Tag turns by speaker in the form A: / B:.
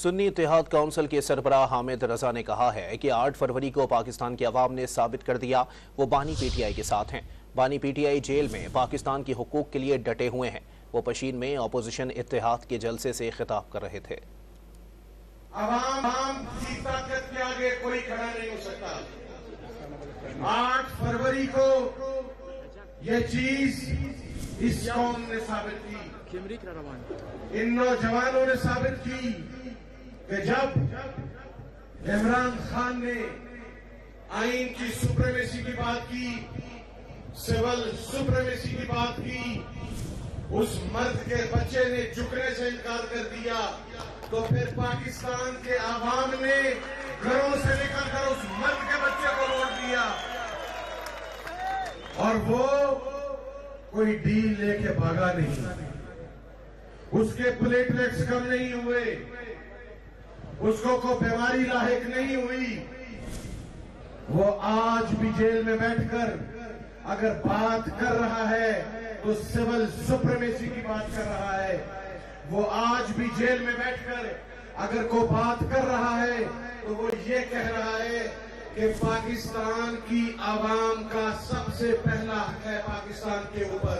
A: सुन्नी इत्तेहाद council के सरबराह हामिद रजा ने कहा है कि 8 फरवरी को पाकिस्तान की अवाम ने साबित कर दिया वो बानी पीटीआई के साथ हैं। बानी पीटीआई जेल में पाकिस्तान की हुकूक के लिए डटे हुए हैं। वो पशीन में अपोजिशन इत्तेहाद के जलसे से खिताब कर रहे थे।
B: अवाम की ताकत के आगे कोई खड़ा नहीं हो सकता। 8 फरवरी को ये चीज इस कौम ने साबित की, इन नौजवानों ने साबित की कि जब इमरान खान ने आइन की सुप्रीमेसी की बात की, सिविल सुप्रीमेसी की बात की, उस मर्द के बच्चे ने झुकने से इनकार कर दिया, तो फिर पाकिस्तान के आवाम ने घरों से निकल कर उस मर्द के बच्चे को वोट दिया और वो कोई डील लेके भागा नहीं। उसके प्लेटलेट्स कम नहीं हुए, उसको कोई बीमारी लाहिक नहीं हुई। वो आज भी जेल में बैठकर अगर बात कर रहा है तो सिविल सुप्रीमेसी की बात कर रहा है। वो आज भी जेल में बैठकर अगर कोई बात कर रहा है तो वो ये कह रहा है कि पाकिस्तान की आवाम का सबसे पहला हक है पाकिस्तान के ऊपर।